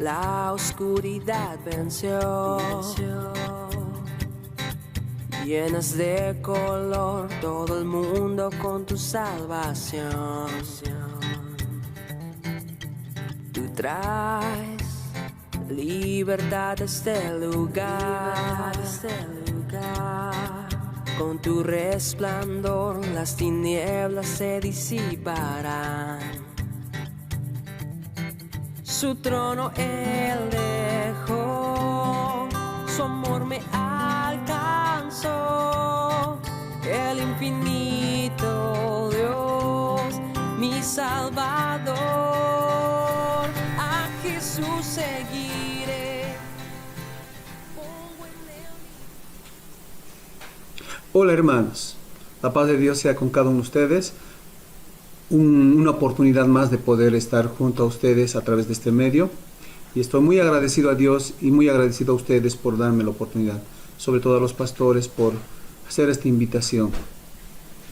la oscuridad venció. Llenas de color todo el mundo con tu salvación. Tú traes libertad a este lugar. Con tu resplandor las tinieblas se disiparán. Su trono él dejó, su amor me alcanzó. El infinito Dios, mi Salvador, a Jesús seguiré. Hola hermanos, la paz de Dios sea con cada uno de ustedes. Una oportunidad más de poder estar junto a ustedes a través de este medio, y estoy muy agradecido a Dios y muy agradecido a ustedes por darme la oportunidad, sobre todo a los pastores por hacer esta invitación.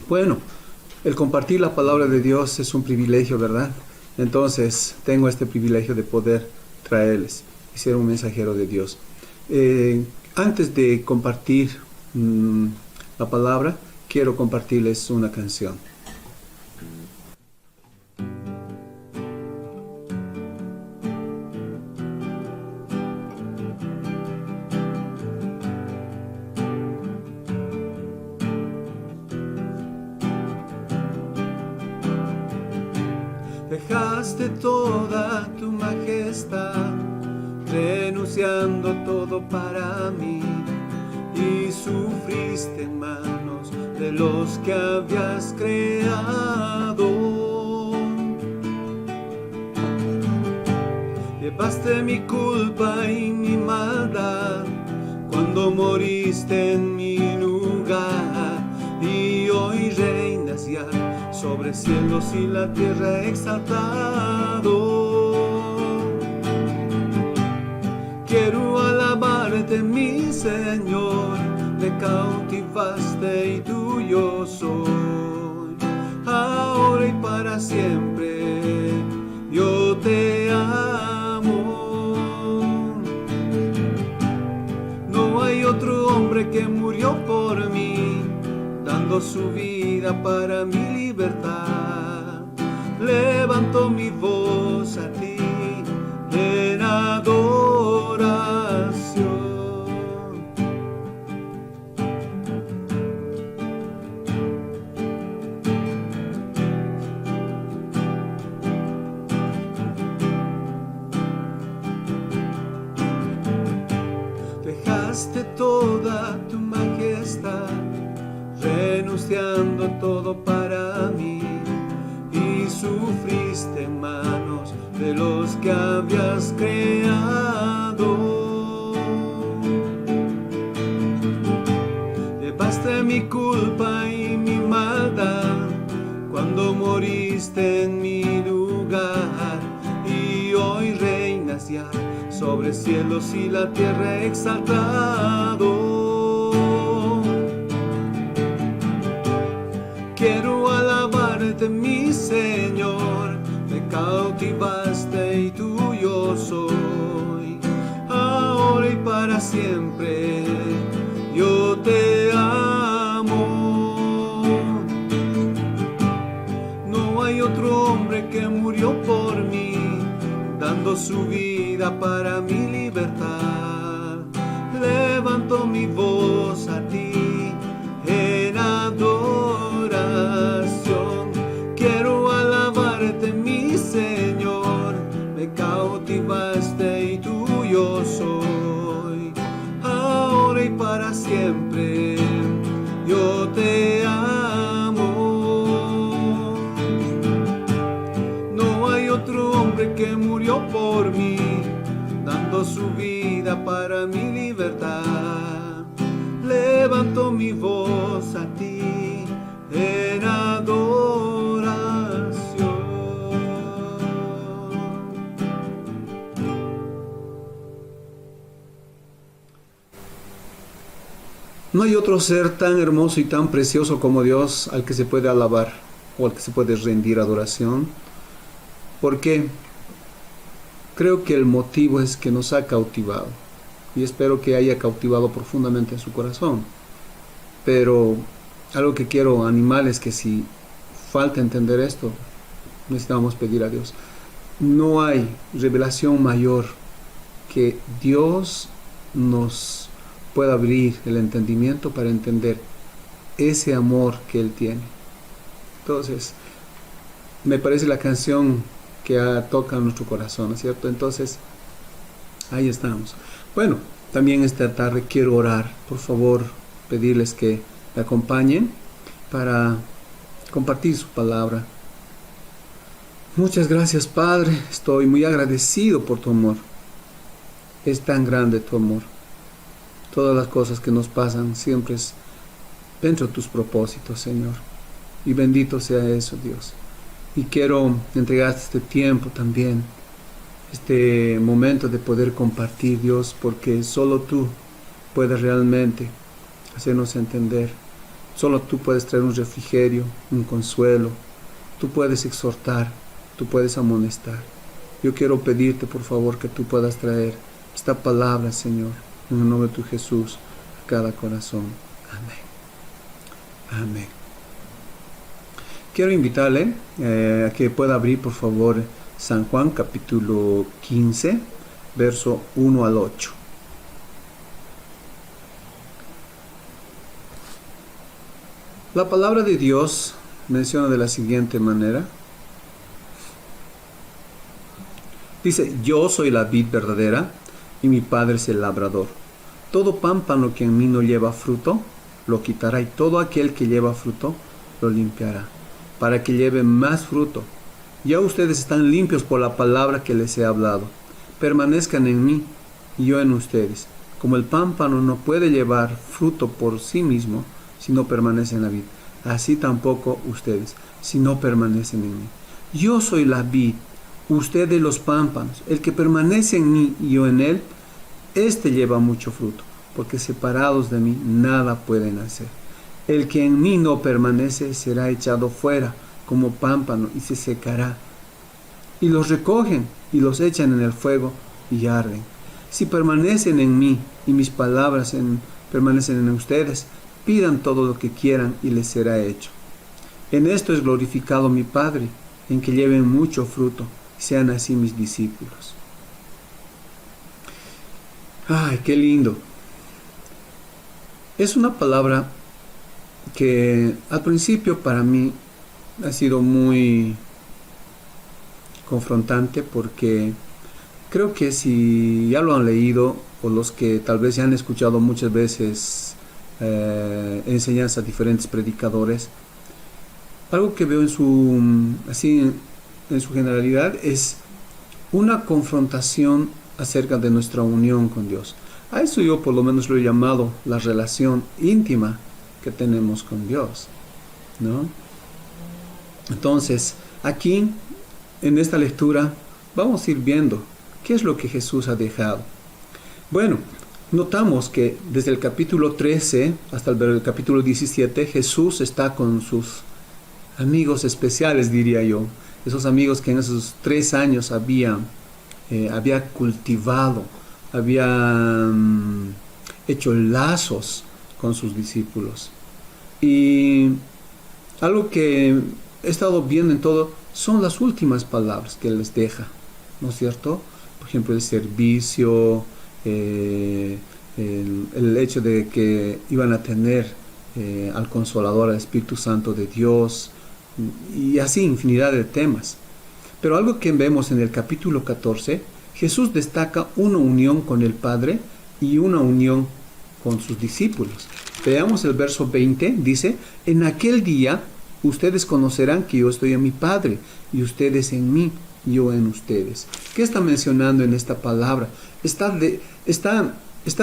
Bueno, el compartir la palabra de Dios es un privilegio, ¿verdad? Entonces tengo este privilegio de poder traerles y ser un mensajero de Dios. Antes de compartir la palabra, quiero compartirles una canción. Dejaste toda tu majestad, renunciando todo para mí, y sufriste en manos de los que habías creado. Llevaste mi culpa y mi maldad cuando moriste en mi lugar, y hoy reinas ya sobre cielos y la tierra exaltado. Quiero alabarte, mi Señor, me cautivaste y tuyo soy. Ahora y para siempre yo te amo. No hay otro hombre que murió por mí, dando su vida para mi libertad. Levanto mi voz a ti en adoración. Dejaste toda tu majestad, renunciando todo para mí, y sufriste en manos de los que habías creado. Llevaste mi culpa y mi maldad cuando moriste en mi lugar, y hoy reinas ya sobre cielos y la tierra exaltado. Quiero alabarte, mi Señor, me cautivaste y tuyo soy. Ahora y para siempre yo te amo. No hay otro hombre que murió por mí, dando su vida para mi libertad. Levanto mi voz a ti en adoración. Quiero alabarte, mi Señor, me cautivaste y tuyo soy. Ahora y para siempre yo te amo. No hay otro hombre que murió por mí, dando su vida para mi libertad. Levanto mi voz a ti en adoración. No hay otro ser tan hermoso y tan precioso como Dios al que se puede alabar o al que se puede rendir adoración. ¿Por qué? creo que el motivo es que nos ha cautivado. Y espero que haya cautivado profundamente en su corazón. Pero algo que quiero animar es que si falta entender esto, necesitamos pedir a Dios. No hay revelación mayor que Dios nos pueda abrir el entendimiento para entender ese amor que Él tiene. Entonces, me parece la canción que toca nuestro corazón, ¿no es cierto? Entonces, ahí estamos. Bueno, también esta tarde quiero orar. Por favor, pedirles que me acompañen para compartir su palabra. Muchas gracias, Padre. Estoy muy agradecido por tu amor. Es tan grande tu amor. Todas las cosas que nos pasan siempre es dentro de tus propósitos, Señor. Y bendito sea eso, Dios. Y quiero entregarte este tiempo también, este momento de poder compartir, Dios, porque solo tú puedes realmente hacernos entender. Solo tú puedes traer un refrigerio, un consuelo. Tú puedes exhortar, tú puedes amonestar. Yo quiero pedirte, por favor, que tú puedas traer esta palabra, Señor, en el nombre de tu Jesús, a cada corazón. Amén. Amén. Quiero invitarle a que pueda abrir, por favor, San Juan, capítulo 15, verso 1 al 8. La palabra de Dios menciona de la siguiente manera. Dice: yo soy la vid verdadera y mi Padre es el labrador. Todo pámpano que en mí no lleva fruto, lo quitará, y todo aquel que lleva fruto, lo limpiará, para que lleve más fruto. Ya ustedes están limpios por la palabra que les he hablado. Permanezcan en mí y yo en ustedes. Como el pámpano no puede llevar fruto por sí mismo si no permanece en la vid, así tampoco ustedes, si no permanecen en mí. Yo soy la vid, ustedes los pámpanos. El que permanece en mí y yo en él, éste lleva mucho fruto, porque separados de mí nada pueden hacer. El que en mí no permanece será echado fuera como pámpano y se secará. Y los recogen y los echan en el fuego y arden. Si permanecen en mí y mis palabras permanecen en ustedes, pidan todo lo que quieran y les será hecho. En esto es glorificado mi Padre, en que lleven mucho fruto, sean así mis discípulos. ¡Ay, qué lindo! Es una palabra que al principio para mí ha sido muy confrontante, porque creo que si ya lo han leído, o los que tal vez ya han escuchado muchas veces enseñanzas a diferentes predicadores, algo que veo en su generalidad es una confrontación acerca de nuestra unión con Dios. A eso yo por lo menos lo he llamado la relación íntima que tenemos con Dios, ¿no? Entonces, aquí, en esta lectura, vamos a ir viendo qué es lo que Jesús ha dejado. Bueno, notamos que desde el capítulo 13 hasta el capítulo 17, Jesús está con sus amigos especiales, diría yo. Esos amigos que en esos 3 años había cultivado, había hecho lazos con sus discípulos. Y algo que he estado viendo en todo son las últimas palabras que Él les deja, ¿no es cierto? Por ejemplo, el servicio, el hecho de que iban a tener al Consolador, al Espíritu Santo de Dios, y así infinidad de temas. Pero algo que vemos en el capítulo 14, Jesús destaca una unión con el Padre y una unión con sus discípulos. Veamos el verso 20, dice: en aquel día ustedes conocerán que yo estoy en mi Padre, y ustedes en mí, yo en ustedes. ¿Qué está mencionando en esta palabra? Está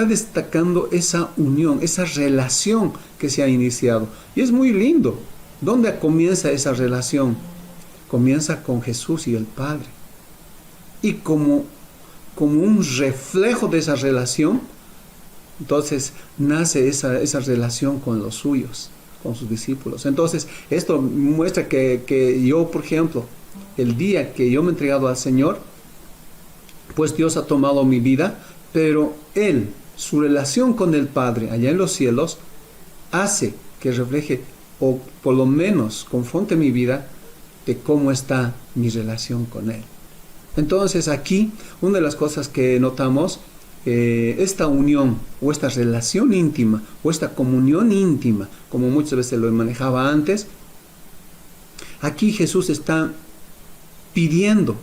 destacando esa unión, esa relación que se ha iniciado. Y es muy lindo. ¿Dónde comienza esa relación? Comienza con Jesús y el Padre. Y como un reflejo de esa relación, entonces nace esa relación con los suyos, con sus discípulos. Entonces, esto muestra que yo, por ejemplo, el día que yo me he entregado al Señor, pues Dios ha tomado mi vida, pero Él, su relación con el Padre allá en los cielos, hace que refleje o por lo menos confronte mi vida de cómo está mi relación con Él. Entonces aquí, una de las cosas que notamos, esta unión o esta relación íntima o esta comunión íntima, como muchas veces lo manejaba antes, aquí Jesús está pidiendo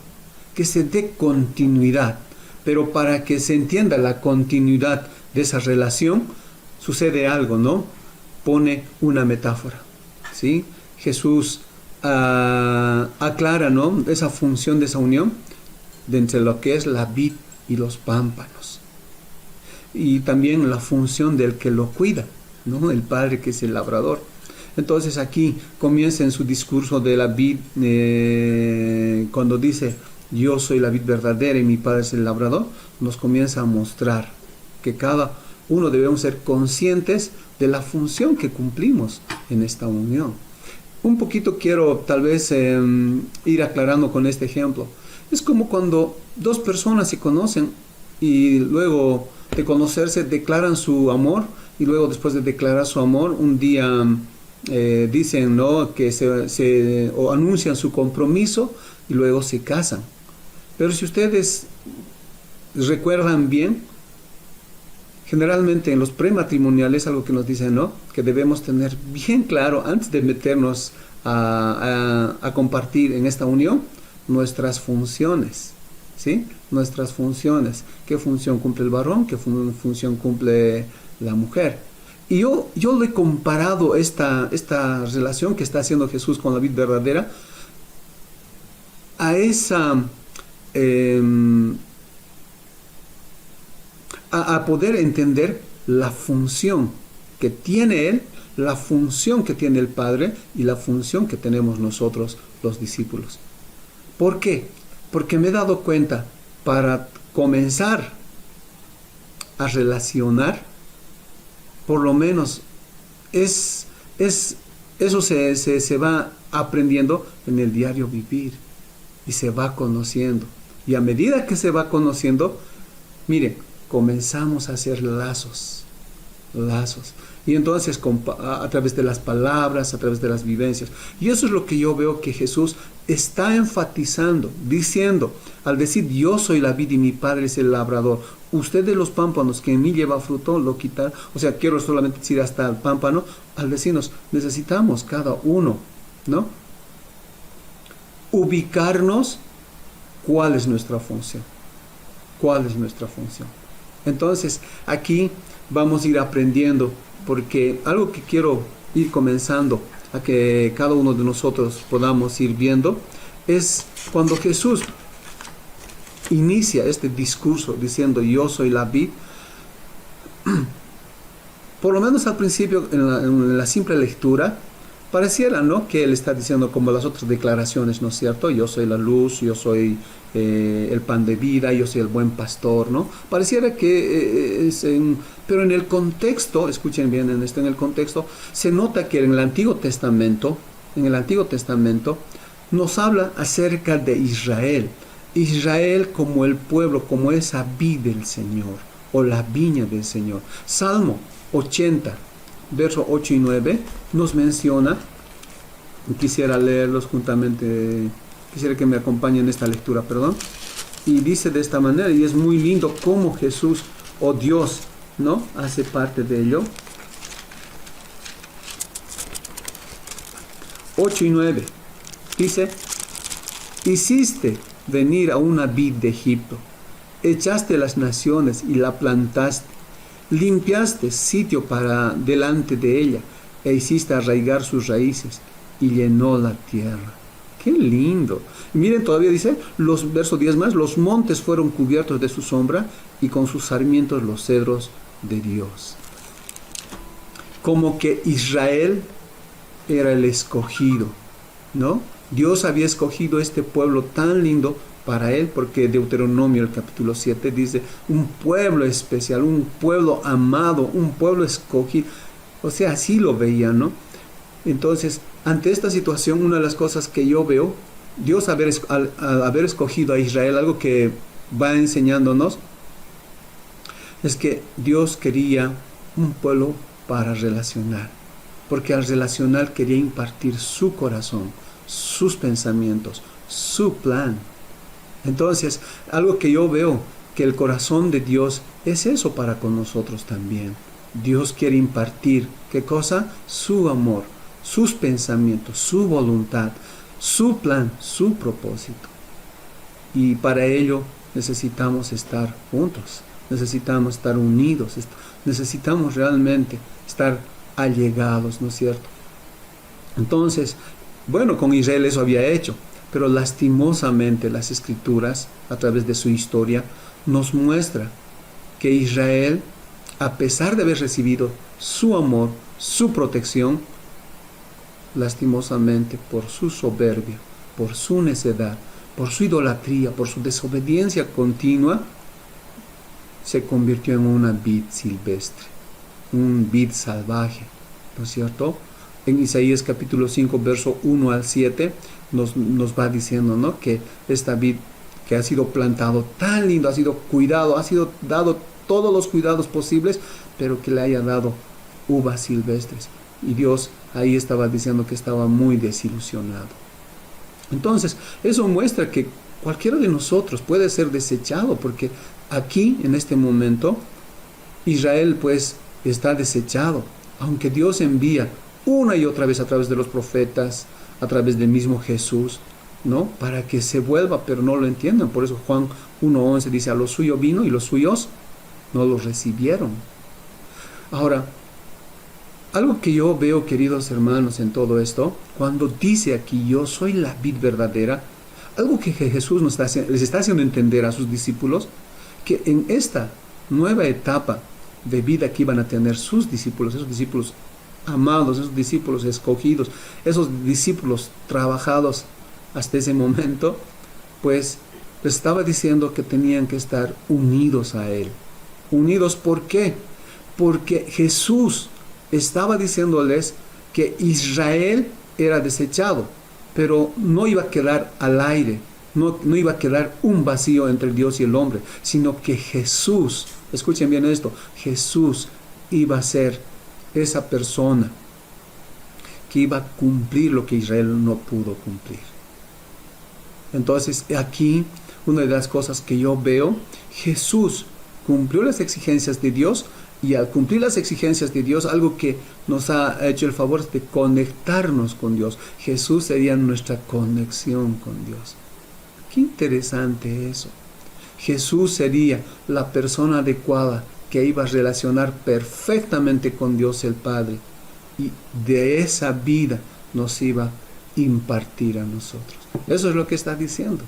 que se dé continuidad, pero para que se entienda la continuidad de esa relación, sucede algo, ¿no? Pone una metáfora, ¿sí? Jesús aclara, ¿no?, esa función de esa unión de entre lo que es la vid y los pámpanos, y también la función del que lo cuida, ¿no?, el Padre, que es el labrador. Entonces aquí comienza en su discurso de la vid, cuando dice: yo soy la vid verdadera y mi Padre es el labrador, nos comienza a mostrar que cada uno debemos ser conscientes de la función que cumplimos en esta unión. Un poquito quiero tal vez ir aclarando con este ejemplo. Es como cuando dos personas se conocen y luego de conocerse declaran su amor, y luego después de declarar su amor un día dicen, ¿no?, que o anuncian su compromiso y luego se casan. Pero si ustedes recuerdan bien, generalmente en los prematrimoniales algo que nos dicen, ¿no?, que debemos tener bien claro antes de meternos a compartir en esta unión nuestras funciones, ¿sí? Nuestras funciones. ¿Qué función cumple el varón? ¿Qué función cumple la mujer? Y yo lo he comparado esta relación que está haciendo Jesús con la vid verdadera a esa a poder entender la función que tiene Él, la función que tiene el Padre y la función que tenemos nosotros, los discípulos. ¿Por qué? Porque me he dado cuenta, para comenzar a relacionar, por lo menos eso se va aprendiendo en el diario vivir y se va conociendo. Y a medida que se va conociendo, miren, comenzamos a hacer lazos. Y entonces a través de las palabras, a través de las vivencias. Y eso es lo que yo veo que Jesús está enfatizando, diciendo, al decir: yo soy la vid y mi Padre es el labrador. Usted de los pámpanos que en mí lleva fruto, lo quitar. O sea, quiero solamente decir hasta el pámpano, al decirnos, necesitamos cada uno, ¿no?, ubicarnos cuál es nuestra función. ¿Cuál es nuestra función? Entonces, aquí vamos a ir aprendiendo, porque algo que quiero ir comenzando a que cada uno de nosotros podamos ir viendo es cuando Jesús inicia este discurso diciendo: yo soy la vid. Por lo menos al principio, en la simple lectura, pareciera, ¿no?, que Él está diciendo como las otras declaraciones, ¿no es cierto? Yo soy la luz, yo soy el pan de vida, yo soy el buen pastor, ¿no? Pareciera que pero en el contexto, escuchen bien en el contexto, se nota que en el Antiguo Testamento nos habla acerca de Israel. Israel como el pueblo, como esa vid del Señor, o la viña del Señor. Salmo 80, versos 8 y 9, nos menciona, quisiera leerlos juntamente, quisiera que me acompañen en esta lectura, y dice de esta manera, y es muy lindo cómo Jesús, o Dios, ¿no?, hace parte de ello. 8 y 9, dice: hiciste venir a una vid de Egipto, echaste las naciones y la plantaste, limpiaste sitio para delante de ella, e hiciste arraigar sus raíces, y llenó la tierra. ¡Qué lindo! Y miren, todavía dice, los versos 10 más: los montes fueron cubiertos de su sombra, y con sus sarmientos los cedros de Dios. Como que Israel era el escogido, ¿no? Dios había escogido este pueblo tan lindo para Él, porque Deuteronomio, el capítulo 7, dice: un pueblo especial, un pueblo amado, un pueblo escogido. O sea, así lo veían, ¿no? Entonces, ante esta situación, una de las cosas que yo veo, Dios al haber escogido a Israel, algo que va enseñándonos es que Dios quería un pueblo para relacionar, porque al relacionar quería impartir su corazón, sus pensamientos, su plan. Entonces, algo que yo veo, que el corazón de Dios es eso para con nosotros también. Dios quiere impartir, ¿qué cosa? Su amor, sus pensamientos, su voluntad, su plan, su propósito. Y para ello necesitamos estar juntos, necesitamos estar unidos, necesitamos realmente estar allegados, ¿no es cierto? Entonces, bueno, con Israel eso había hecho, pero lastimosamente las Escrituras, a través de su historia, nos muestra que Israel, a pesar de haber recibido su amor, su protección, lastimosamente por su soberbia, por su necedad, por su idolatría, por su desobediencia continua, se convirtió en una vid silvestre, un vid salvaje, ¿no es cierto? En Isaías capítulo 5, verso 1 al 7, nos va diciendo, ¿no?, que esta vid que ha sido plantado tan lindo, ha sido cuidado, ha sido dado todos los cuidados posibles, pero que le haya dado uvas silvestres. Y Dios ahí estaba diciendo que estaba muy desilusionado. Entonces, eso muestra que cualquiera de nosotros puede ser desechado, porque aquí, en este momento, Israel pues está desechado, aunque Dios envía una y otra vez a través de los profetas, a través del mismo Jesús, ¿no?, para que se vuelva, pero no lo entiendan. Por eso Juan 1:11 dice, a lo suyo vino y los suyos no los recibieron. Ahora, algo que yo veo, queridos hermanos, en todo esto, cuando dice aquí, yo soy la vid verdadera, algo que Jesús les está haciendo entender a sus discípulos, que en esta nueva etapa de vida que iban a tener sus discípulos, esos discípulos amados, esos discípulos escogidos, esos discípulos trabajados hasta ese momento, pues les estaba diciendo que tenían que estar unidos a Él. Unidos, ¿por qué? Porque Jesús estaba diciéndoles que Israel era desechado, pero no iba a quedar al aire, no iba a quedar un vacío entre Dios y el hombre, sino que Jesús, escuchen bien esto, Jesús iba a ser esa persona que iba a cumplir lo que Israel no pudo cumplir. Entonces, aquí, una de las cosas que yo veo, Jesús cumplió las exigencias de Dios, y al cumplir las exigencias de Dios, algo que nos ha hecho el favor de conectarnos con Dios. Jesús sería nuestra conexión con Dios. Qué interesante eso. Jesús sería la persona adecuada que iba a relacionar perfectamente con Dios el Padre, y de esa vida nos iba a impartir a nosotros. Eso es lo que está diciendo.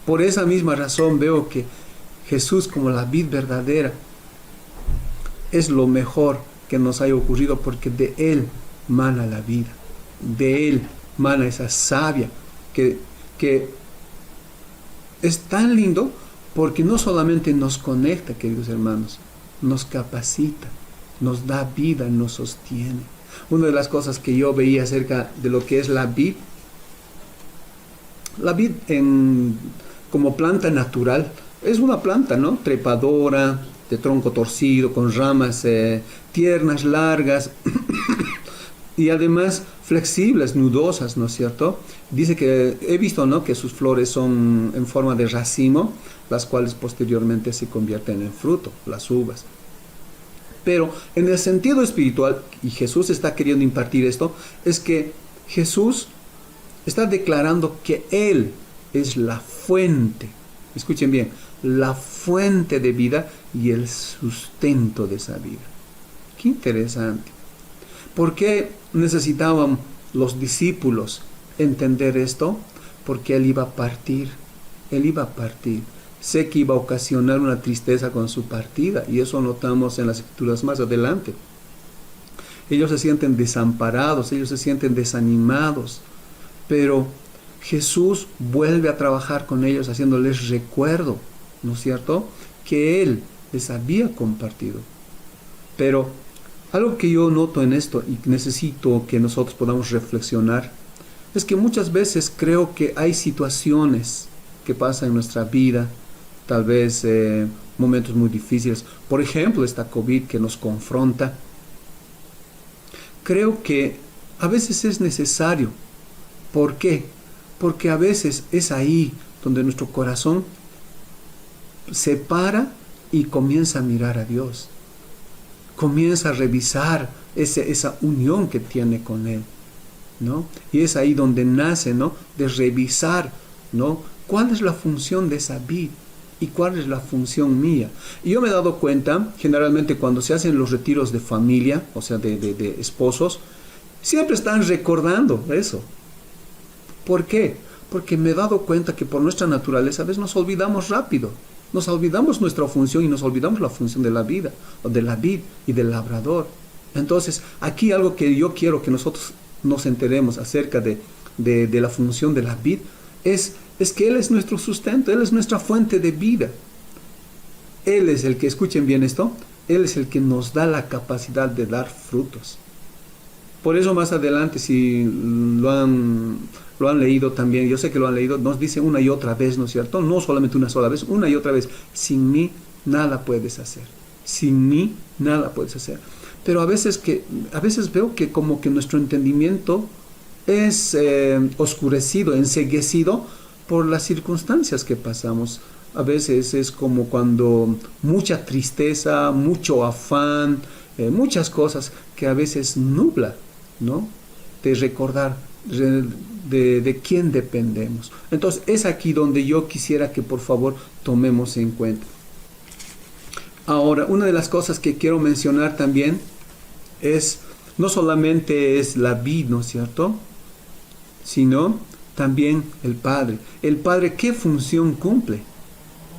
Por esa misma razón veo que Jesús, como la vid verdadera, es lo mejor que nos haya ocurrido, porque de Él mana la vida, de Él mana esa savia que es tan lindo, porque no solamente nos conecta, queridos hermanos, nos capacita, nos da vida, nos sostiene. Una de las cosas que yo veía acerca de lo que es la vid como planta natural, es una planta, ¿no?, trepadora, de tronco torcido, con ramas tiernas, largas, y además flexibles, nudosas, ¿no es cierto? Dice que, he visto, ¿no?, que sus flores son en forma de racimo, las cuales posteriormente se convierten en fruto, las uvas. Pero en el sentido espiritual, y Jesús está queriendo impartir esto, es que Jesús está declarando que Él es la fuente, escuchen bien, la fuente de vida y el sustento de esa vida. Qué interesante. ¿Por qué necesitaban los discípulos entender esto? Porque Él iba a partir. Él iba a partir. Sé que iba a ocasionar una tristeza con su partida, y eso notamos en las Escrituras más adelante. Ellos se sienten desamparados, ellos se sienten desanimados, pero Jesús vuelve a trabajar con ellos, haciéndoles recuerdo, ¿no es cierto?, que Él les había compartido. Pero algo que yo noto en esto, y necesito que nosotros podamos reflexionar, es que muchas veces creo que hay situaciones que pasan en nuestra vida tal vez momentos muy difíciles. Por ejemplo, esta COVID que nos confronta. Creo que a veces es necesario. ¿Por qué? Porque a veces es ahí donde nuestro corazón se para y comienza a mirar a Dios. Comienza a revisar esa unión que tiene con Él, ¿no? Y es ahí donde nace, ¿no? De revisar, ¿no? ¿Cuál es la función de esa vid? ¿Y cuál es la función mía? Y yo me he dado cuenta, generalmente cuando se hacen los retiros de familia, o sea, de esposos, siempre están recordando eso. ¿Por qué? Porque me he dado cuenta que por nuestra naturaleza a veces nos olvidamos rápido. Nos olvidamos nuestra función y nos olvidamos la función de la vida, o de la vid y del labrador. Entonces, aquí algo que yo quiero que nosotros nos enteremos acerca de la función de la vid es que Él es nuestro sustento, Él es nuestra fuente de vida. Él es el que, escuchen bien esto, Él es el que nos da la capacidad de dar frutos. Por eso más adelante, si lo han leído también, yo sé que lo han leído, nos dice una y otra vez, ¿no es cierto? No solamente una sola vez, una y otra vez. Sin mí nada puedes hacer. Sin mí nada puedes hacer. Pero a veces veo que como que nuestro entendimiento es oscurecido, enceguecido por las circunstancias que pasamos. A veces es como cuando mucha tristeza, mucho afán, muchas cosas que a veces nubla, ¿no? De recordar de quién dependemos. Entonces es aquí donde yo quisiera que por favor tomemos en cuenta. Ahora, una de las cosas que quiero mencionar también es, no solamente es la vid, ¿no es cierto? Sino también el Padre. El Padre, ¿qué función cumple?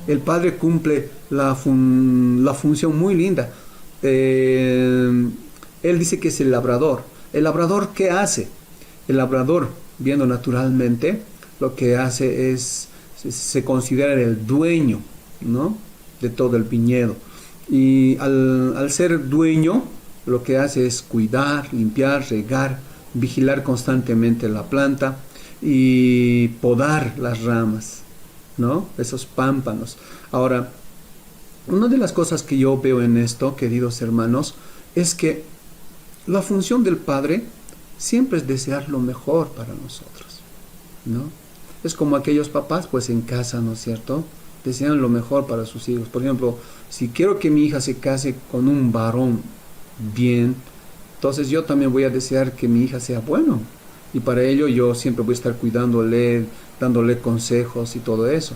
El Padre cumple la función muy linda. Él dice que es el labrador. ¿El labrador qué hace? El labrador, viendo naturalmente, lo que hace es, se considera el dueño, ¿no? De todo el viñedo. Y al ser dueño, lo que hace es cuidar, limpiar, regar, vigilar constantemente la planta y podar las ramas, ¿no? Esos pámpanos. Ahora, una de las cosas que yo veo en esto, queridos hermanos, es que la función del Padre siempre es desear lo mejor para nosotros, ¿no? Es como aquellos papás, pues en casa, ¿no es cierto? Desean lo mejor para sus hijos. Por ejemplo, si quiero que mi hija se case con un varón bien, entonces yo también voy a desear que mi hija sea bueno. Y para ello yo siempre voy a estar cuidándole, dándole consejos y todo eso.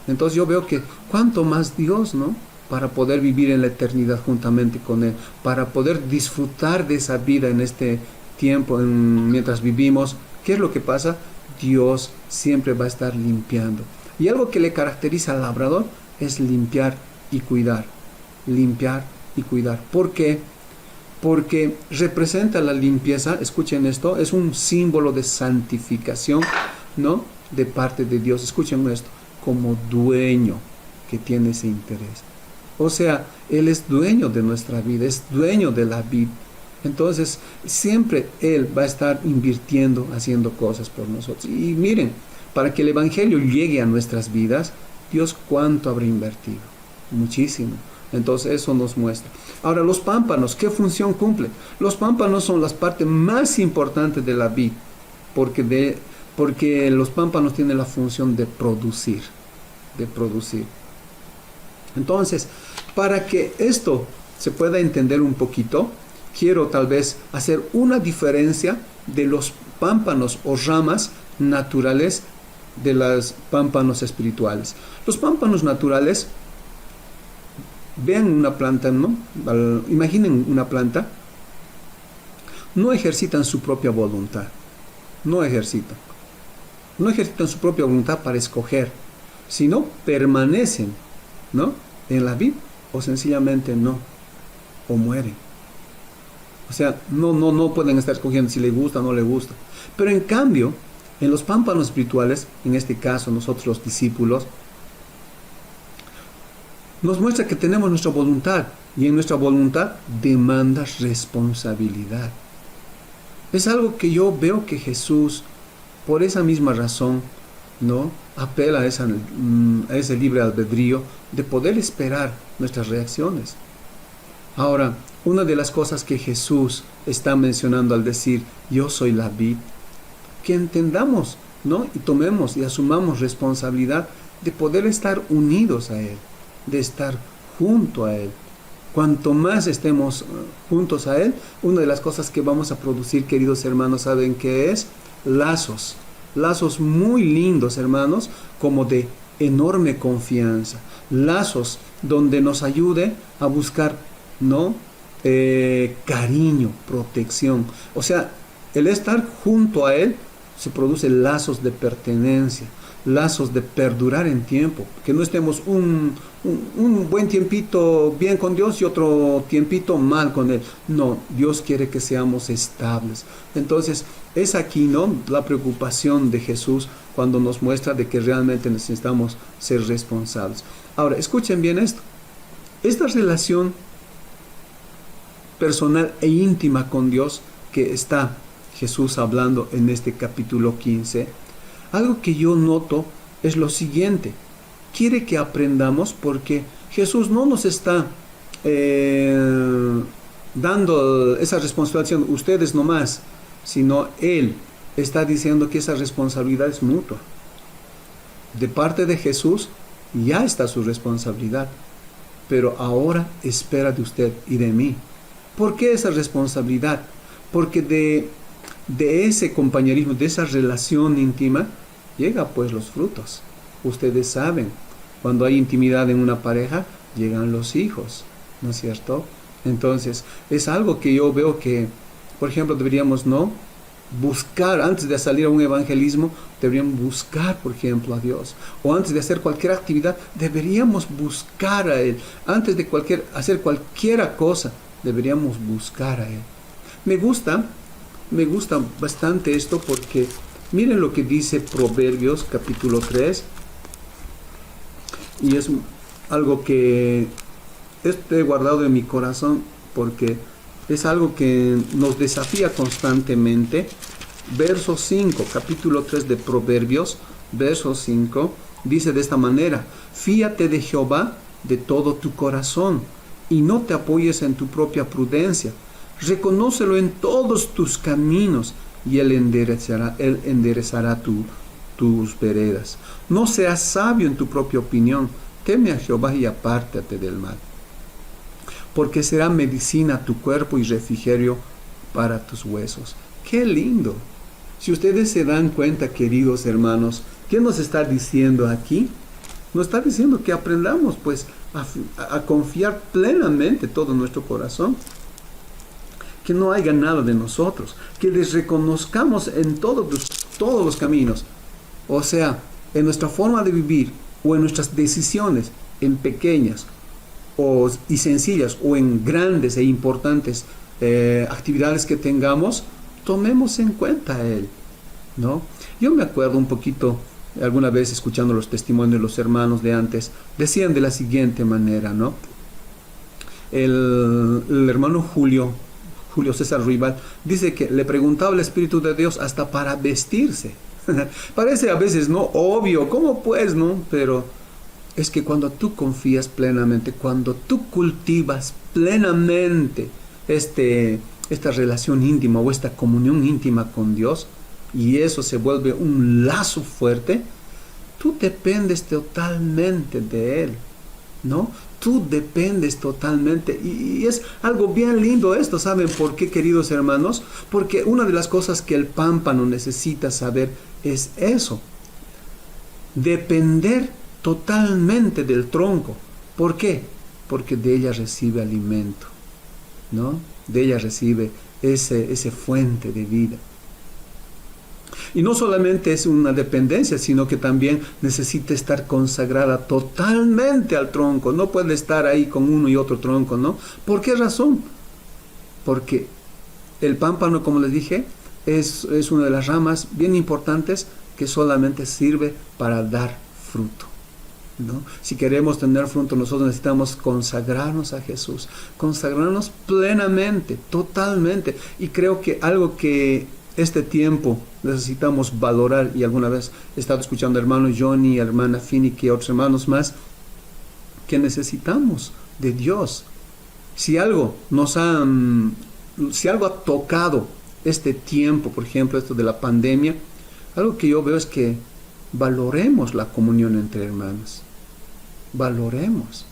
Entonces yo veo que cuánto más Dios, ¿no? Para poder vivir en la eternidad juntamente con Él, para poder disfrutar de esa vida en este tiempo, mientras vivimos. ¿Qué es lo que pasa? Dios siempre va a estar limpiando. Y algo que le caracteriza al labrador es limpiar y cuidar. Limpiar y cuidar. ¿Por qué? Porque representa la limpieza, escuchen esto, es un símbolo de santificación, ¿no? De parte de Dios. Escuchen esto, como dueño que tiene ese interés. O sea, Él es dueño de nuestra vida, es dueño de la vida. Entonces, siempre Él va a estar invirtiendo, haciendo cosas por nosotros. Y miren, para que el Evangelio llegue a nuestras vidas, Dios cuánto habrá invertido. Muchísimo. Entonces, eso nos muestra. Ahora, los pámpanos, ¿qué función cumplen? Los pámpanos son las partes más importantes de la vid, porque los pámpanos tienen la función de producir. Entonces, para que esto se pueda entender un poquito, quiero tal vez hacer una diferencia de los pámpanos o ramas naturales de los pámpanos espirituales. Los pámpanos naturales, vean una planta, ¿no? Imaginen una planta, no ejercitan su propia voluntad, no ejercitan su propia voluntad para escoger, sino permanecen, ¿no? En la vid, o sencillamente no, o mueren. O sea, no pueden estar escogiendo si le gusta o no le gusta. Pero en cambio, en los pámpanos espirituales, en este caso nosotros los discípulos, nos muestra que tenemos nuestra voluntad, y en nuestra voluntad demanda responsabilidad. Es algo que yo veo que Jesús, por esa misma razón, ¿no? Apela a ese libre albedrío de poder esperar nuestras reacciones. Ahora, una de las cosas que Jesús está mencionando al decir, yo soy la vid, que entendamos, ¿no? Y tomemos y asumamos responsabilidad de poder estar unidos a Él, de estar junto a Él. Cuanto más estemos juntos a Él, una de las cosas que vamos a producir, queridos hermanos, ¿saben qué es? Lazos. Lazos muy lindos, hermanos, como de enorme confianza. Lazos donde nos ayude a buscar, ¿no? Cariño, protección. O sea, el estar junto a Él se produce lazos de pertenencia, lazos de perdurar en tiempo, que no estemos un buen tiempito bien con Dios y otro tiempito mal con Él. No, Dios quiere que seamos estables. Entonces, es aquí, ¿no?, la preocupación de Jesús cuando nos muestra de que realmente necesitamos ser responsables. Ahora, escuchen bien esto. Esta relación personal e íntima con Dios que está Jesús hablando en este capítulo 15, algo que yo noto es lo siguiente. Quiere que aprendamos porque Jesús no nos está dando esa responsabilidad, ustedes nomás, sino Él está diciendo que esa responsabilidad es mutua. De parte de Jesús ya está su responsabilidad, pero ahora espera de usted y de mí. ¿Por qué esa responsabilidad? Porque de ese compañerismo, de esa relación íntima, llega pues los frutos. Ustedes saben, cuando hay intimidad en una pareja, llegan los hijos, ¿no es cierto? Entonces, es algo que yo veo que, por ejemplo, deberíamos, ¿no?, buscar, antes de salir a un evangelismo, deberíamos buscar, por ejemplo, a Dios. O antes de hacer cualquier actividad, deberíamos buscar a Él. Antes de hacer cualquier cosa, deberíamos buscar a Él. Me gusta bastante esto porque miren lo que dice Proverbios capítulo 3, y es algo que he guardado en mi corazón porque es algo que nos desafía constantemente. Verso 5, capítulo 3 de Proverbios, verso 5, dice de esta manera: fíate de Jehová de todo tu corazón y no te apoyes en tu propia prudencia. Reconócelo en todos tus caminos y Él enderezará tus veredas. No seas sabio en tu propia opinión. Teme a Jehová y apártate del mal, porque será medicina a tu cuerpo y refrigerio para tus huesos. ¡Qué lindo! Si ustedes se dan cuenta, queridos hermanos, ¿qué nos está diciendo aquí? Nos está diciendo que aprendamos pues a confiar plenamente todo nuestro corazón, que no haya nada de nosotros, que les reconozcamos en todos los caminos, o sea, en nuestra forma de vivir o en nuestras decisiones, en pequeñas y sencillas o en grandes e importantes actividades que tengamos, tomemos en cuenta a Él, ¿no? Yo me acuerdo un poquito, alguna vez escuchando los testimonios de los hermanos de antes, decían de la siguiente manera, ¿no? El hermano Julio César Ruibal dice que le preguntaba al Espíritu de Dios hasta para vestirse. Parece a veces no obvio, ¿cómo pues, no? Pero es que cuando tú confías plenamente, cuando tú cultivas plenamente esta relación íntima o esta comunión íntima con Dios, y eso se vuelve un lazo fuerte, tú dependes totalmente de Él, ¿no? Tú dependes totalmente, y es algo bien lindo esto. ¿Saben por qué, queridos hermanos? Porque una de las cosas que el pámpano necesita saber es eso: depender totalmente del tronco. ¿Por qué? Porque de ella recibe alimento, ¿no? De ella recibe ese fuente de vida. Y no solamente es una dependencia, sino que también necesita estar consagrada totalmente al tronco. No puede estar ahí con uno y otro tronco, ¿no? ¿Por qué razón? Porque el pámpano, como les dije, es una de las ramas bien importantes que solamente sirve para dar fruto, ¿no? Si queremos tener fruto, nosotros necesitamos consagrarnos a Jesús, consagrarnos plenamente, totalmente. Y creo que algo que este tiempo necesitamos valorar, y alguna vez he estado escuchando al hermano Johnny, a la hermana Fini, y otros hermanos más, que necesitamos de Dios. Si algo ha tocado este tiempo, por ejemplo, esto de la pandemia, algo que yo veo es que valoremos la comunión entre hermanos. Valoremos.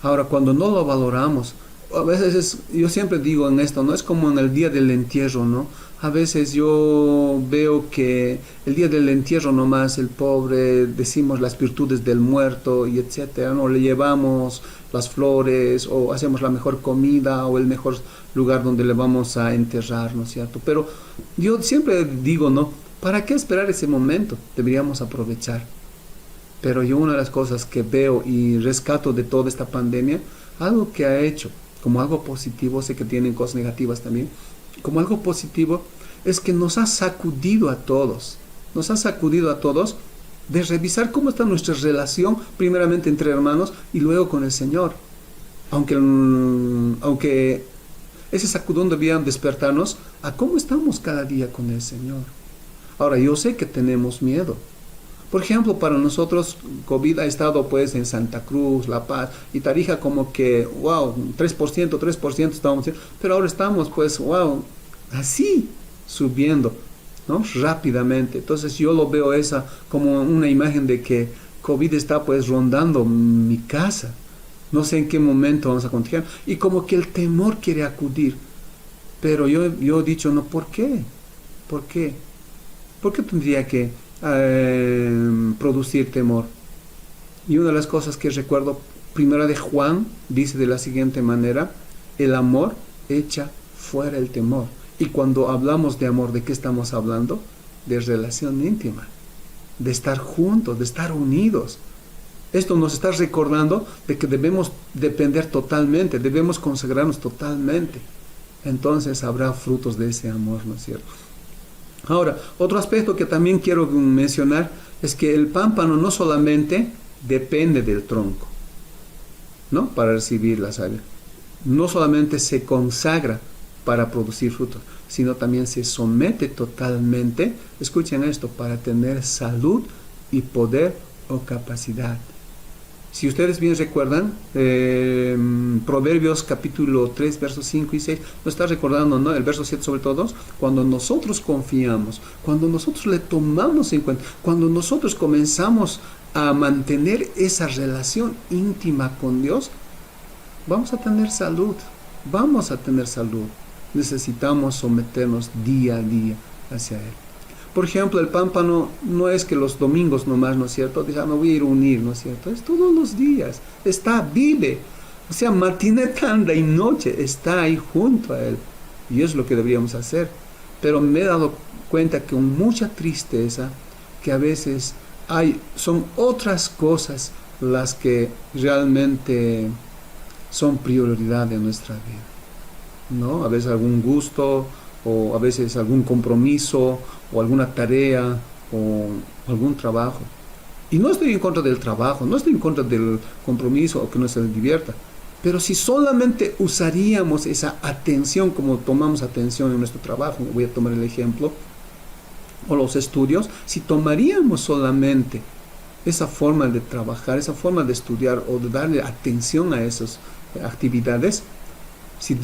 Ahora, cuando no lo valoramos, a veces yo siempre digo en esto, no es como en el día del entierro, ¿no? A veces yo veo que el día del entierro nomás el pobre, decimos las virtudes del muerto y etcétera, ¿no? Le llevamos las flores o hacemos la mejor comida o el mejor lugar donde le vamos a enterrar, ¿no es cierto? Pero yo siempre digo, ¿no? ¿Para qué esperar ese momento? Deberíamos aprovechar. Pero yo una de las cosas que veo y rescato de toda esta pandemia, algo que ha hecho como algo positivo, sé que tienen cosas negativas también, como algo positivo, es que nos ha sacudido a todos de revisar cómo está nuestra relación, primeramente entre hermanos y luego con el Señor. Aunque ese sacudón debía despertarnos a cómo estamos cada día con el Señor. Ahora, yo sé que tenemos miedo. Por ejemplo, para nosotros COVID ha estado pues en Santa Cruz, La Paz y Tarija como que, wow, 3% estábamos, pero ahora estamos pues, wow, así subiendo, ¿no? Rápidamente. Entonces yo lo veo esa como una imagen de que COVID está pues rondando mi casa. No sé en qué momento vamos a contagiar. Y como que el temor quiere acudir. Pero yo he dicho, no, ¿por qué? ¿Por qué? ¿Por qué tendría que producir temor? Y una de las cosas que recuerdo, primera de Juan, dice de la siguiente manera: el amor echa fuera el temor. Y cuando hablamos de amor, ¿de qué estamos hablando? De relación íntima, de estar juntos, de estar unidos. Esto nos está recordando de que debemos depender totalmente, debemos consagrarnos totalmente. Entonces habrá frutos de ese amor, ¿no es cierto? Ahora, otro aspecto que también quiero mencionar es que el pámpano no solamente depende del tronco, ¿no? Para recibir la savia. No solamente se consagra para producir frutos, sino también se somete totalmente, escuchen esto, para tener salud y poder o capacidad. Si ustedes bien recuerdan, Proverbios capítulo 3, versos 5 y 6, nos está recordando, ¿no? El verso 7 sobre todo, cuando nosotros confiamos, cuando nosotros le tomamos en cuenta, cuando nosotros comenzamos a mantener esa relación íntima con Dios, vamos a tener salud, Necesitamos someternos día a día hacia Él. Por ejemplo, el pámpano no es que los domingos nomás, ¿no es cierto? Dice, me voy a ir a unir, ¿no es cierto? Es todos los días, vive. O sea, matina, tarde y noche, está ahí junto a Él. Y es lo que deberíamos hacer. Pero me he dado cuenta que con mucha tristeza, que a veces son otras cosas las que realmente son prioridad de nuestra vida, ¿no? A veces algún gusto, o a veces algún compromiso, o alguna tarea, o algún trabajo. Y no estoy en contra del trabajo, no estoy en contra del compromiso, o que no se divierta. Pero si solamente usaríamos esa atención como tomamos atención en nuestro trabajo, voy a tomar el ejemplo, o los estudios, si tomaríamos solamente esa forma de trabajar, esa forma de estudiar, o de darle atención a esas actividades, si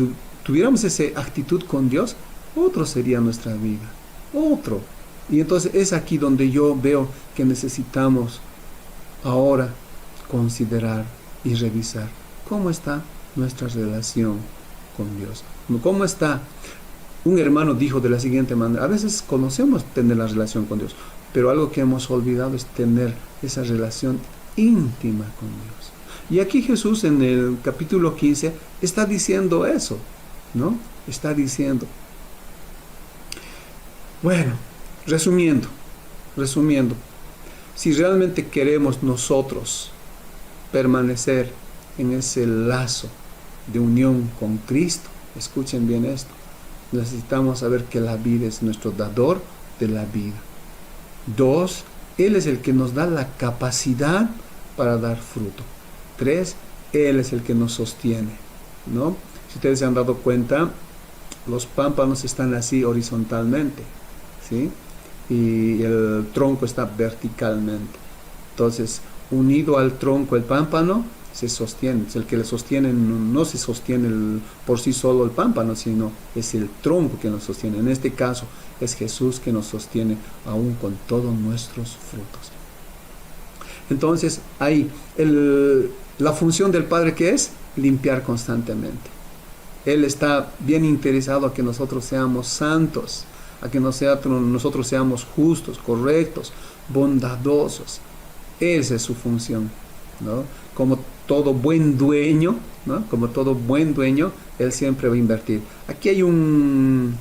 tuviéramos esa actitud con Dios, otro sería nuestra vida, otro. Y entonces es aquí donde yo veo que necesitamos ahora considerar y revisar cómo está nuestra relación con Dios. ¿Cómo está? Un hermano dijo de la siguiente manera: a veces conocemos tener la relación con Dios, pero algo que hemos olvidado es tener esa relación íntima con Dios. Y aquí Jesús en el capítulo 15 está diciendo eso, ¿no? Está diciendo. Bueno, resumiendo, si realmente queremos nosotros permanecer en ese lazo de unión con Cristo, escuchen bien esto, necesitamos saber que la vida es nuestro dador de la vida. 2, Él es el que nos da la capacidad para dar fruto. 3, Él es el que nos sostiene, ¿no? Si ustedes se han dado cuenta, Los pámpanos están así horizontalmente, ¿sí? Y el tronco está verticalmente. Entonces, unido al tronco el pámpano, se sostiene. Es el que le sostiene, no se sostiene por sí solo el pámpano, sino es el tronco que nos sostiene. En este caso, es Jesús que nos sostiene aún con todos nuestros frutos. Entonces, ahí, la función del Padre, ¿qué es? Limpiar constantemente. Él está bien interesado a que nosotros seamos santos, a que nosotros seamos justos, correctos, bondadosos. Esa es su función, ¿no? Como todo buen dueño, ¿no? Como todo buen dueño, Él siempre va a invertir. Aquí hay una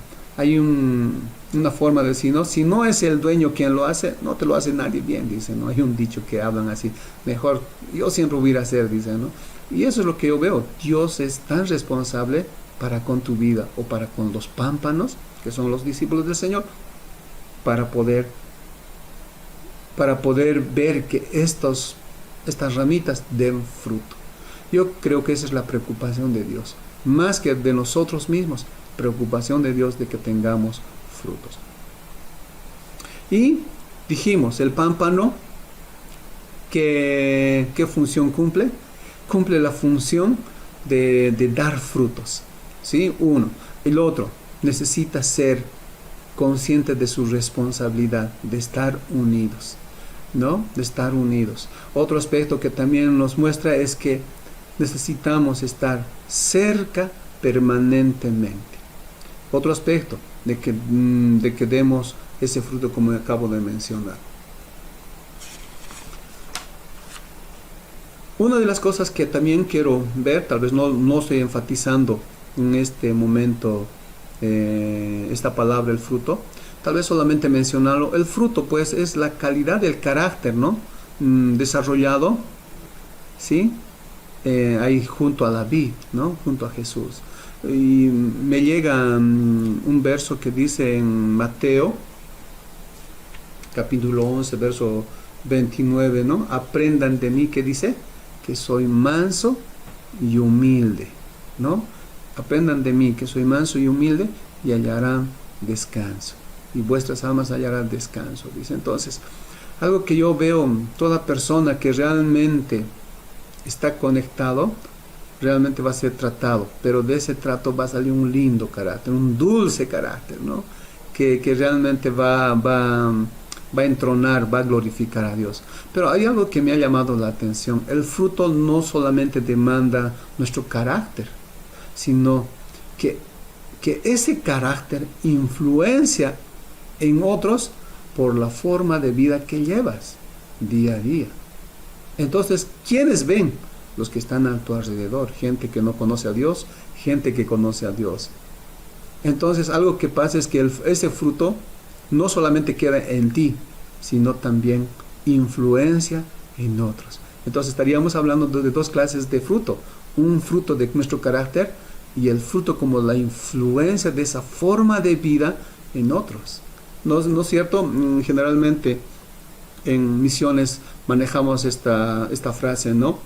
forma de decir, ¿no? Si no es el dueño quien lo hace, no te lo hace nadie bien, dice, ¿no? Hay un dicho que hablan así, mejor yo siempre voy a hacer, dice, ¿no? Y eso es lo que yo veo. Dios es tan responsable para con tu vida o para con los pámpanos, que son los discípulos del Señor, para poder ver que estas ramitas den fruto. Yo creo que esa es la preocupación de Dios, más que de nosotros mismos, preocupación de Dios de que tengamos frutos. Y dijimos, el pámpano, ¿qué función cumple? Cumple la función de dar frutos, ¿sí? Uno. El otro, necesita ser consciente de su responsabilidad, de estar unidos, ¿no? De estar unidos. Otro aspecto que también nos muestra es que necesitamos estar cerca permanentemente. Otro aspecto de que demos ese fruto, como acabo de mencionar. Una de las cosas que también quiero ver, tal vez no estoy enfatizando en este momento esta palabra, el fruto, tal vez solamente mencionarlo. El fruto, pues, es la calidad del carácter, ¿no? Desarrollado, ¿sí? Ahí junto a la vid, ¿no? Junto a Jesús. Y me llega un verso que dice en Mateo, capítulo 11, verso 29, ¿no? Aprendan de mí, ¿qué dice? Que soy manso y humilde, ¿no? Aprendan de mí, que soy manso y humilde, y hallarán descanso. Y vuestras almas hallarán descanso, dice. Entonces, algo que yo veo, toda persona que realmente está conectado, realmente va a ser tratado, pero de ese trato va a salir un lindo carácter, un dulce carácter, ¿no? Que realmente va a entronar, va a glorificar a Dios. Pero hay algo que me ha llamado la atención. El fruto no solamente demanda nuestro carácter, sino que ese carácter influencia en otros por la forma de vida que llevas día a día. Entonces, ¿quiénes ven? Los que están a tu alrededor, gente que no conoce a Dios, gente que conoce a Dios. Entonces, algo que pasa es que ese fruto no solamente queda en ti, sino también influencia en otros. Entonces estaríamos hablando de dos clases de fruto. Un fruto de nuestro carácter y el fruto como la influencia de esa forma de vida en otros. ¿No es cierto? Generalmente en misiones manejamos esta frase, ¿no?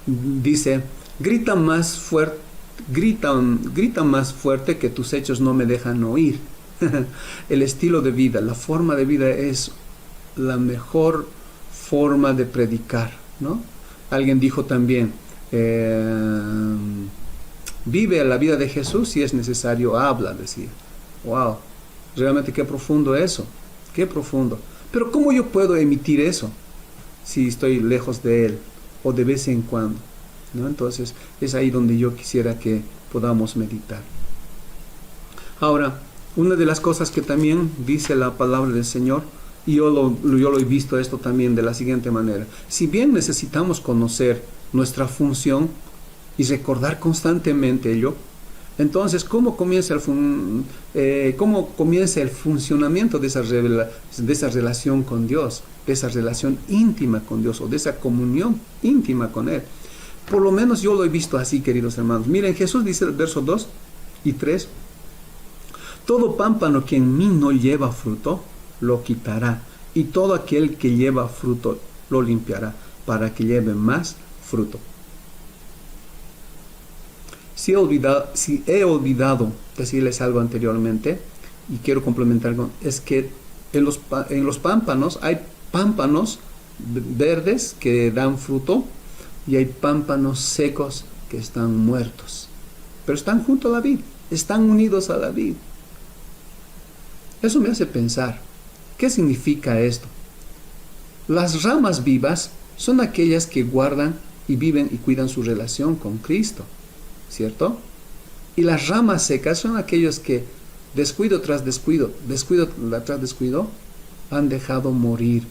Dice, grita más fuerte que tus hechos no me dejan oír. El estilo de vida, la forma de vida es la mejor forma de predicar, ¿no? Alguien dijo también, vive la vida de Jesús, si es necesario, habla, decía. Wow, realmente qué profundo eso, qué profundo. Pero ¿cómo yo puedo emitir eso si estoy lejos de Él o de vez en cuando, ¿no? Entonces es ahí donde yo quisiera que podamos meditar. Ahora, una de las cosas que también dice la palabra del Señor, y yo lo he visto esto también de la siguiente manera: si bien necesitamos conocer nuestra función y recordar constantemente ello, entonces ¿cómo comienza el funcionamiento de esa relación con Dios, de esa relación íntima con Dios, o de esa comunión íntima con Él? Por lo menos yo lo he visto así, queridos hermanos. Miren, Jesús dice el verso 2 y 3, todo pámpano que en mí no lleva fruto, lo quitará, y todo aquel que lleva fruto, lo limpiará, para que lleve más fruto. Si he olvidado decirles algo anteriormente, y quiero complementar es que en los pámpanos hay pámpanos verdes que dan fruto y hay pámpanos secos que están muertos. Pero están junto a la vid, están unidos a la vid. Eso me hace pensar, ¿qué significa esto? Las ramas vivas son aquellas que guardan y viven y cuidan su relación con Cristo, ¿cierto? Y las ramas secas son aquellos que descuido tras descuido, descuido tras descuido, han dejado morir,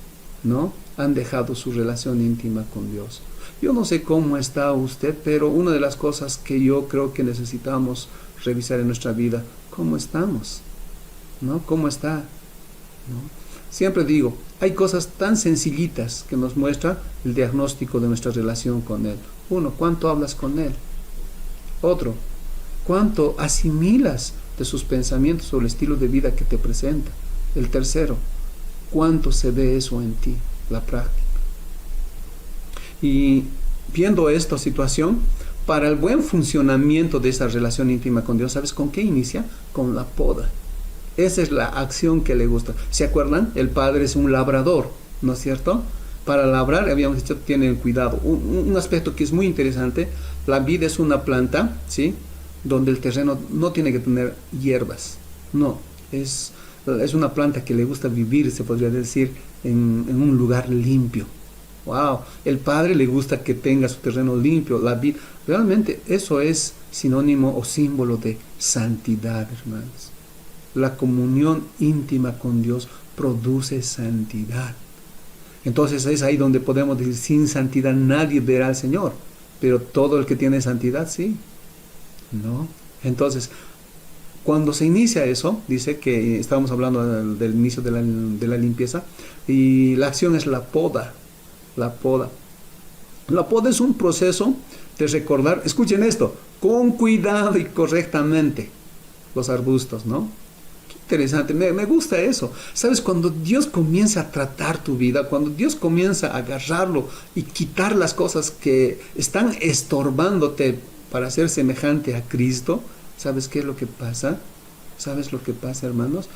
¿no? Han dejado su relación íntima con Dios. Yo no sé cómo está usted, pero una de las cosas que yo creo que necesitamos revisar en nuestra vida, ¿cómo estamos? ¿No? ¿Cómo está? ¿No? Siempre digo, hay cosas tan sencillitas que nos muestra el diagnóstico de nuestra relación con Él. Uno, ¿cuánto hablas con Él? Otro, ¿cuánto asimilas de sus pensamientos sobre el estilo de vida que te presenta? El tercero, ¿cuánto se ve eso en ti? La práctica. Y viendo esta situación, para el buen funcionamiento de esa relación íntima con Dios, ¿sabes con qué inicia? Con la poda. Esa es la acción que le gusta. ¿Se acuerdan? El padre es un labrador, ¿no es cierto? Para labrar, habíamos dicho, tienen cuidado. Un aspecto que es muy interesante, la vid es una planta, ¿sí? Donde el terreno no tiene que tener hierbas. No, es una planta que le gusta vivir, se podría decir, en un lugar limpio. Wow, el padre le gusta que tenga su terreno limpio, la vid. Realmente eso es sinónimo o símbolo de santidad, hermanos. La comunión íntima con Dios produce santidad. Entonces es ahí donde podemos decir, sin santidad nadie verá al Señor, pero todo el que tiene santidad, sí, ¿no? Entonces, cuando se inicia eso, dice que estábamos hablando del inicio de la limpieza, y la acción es la poda. La poda. La poda es un proceso de recordar, escuchen esto, con cuidado y correctamente los arbustos, ¿no? Interesante, me gusta eso. ¿Sabes? Cuando Dios comienza a tratar tu vida, cuando Dios comienza a agarrarlo y quitar las cosas que están estorbándote para ser semejante a Cristo, ¿sabes qué es lo que pasa? ¿Sabes lo que pasa, hermanos?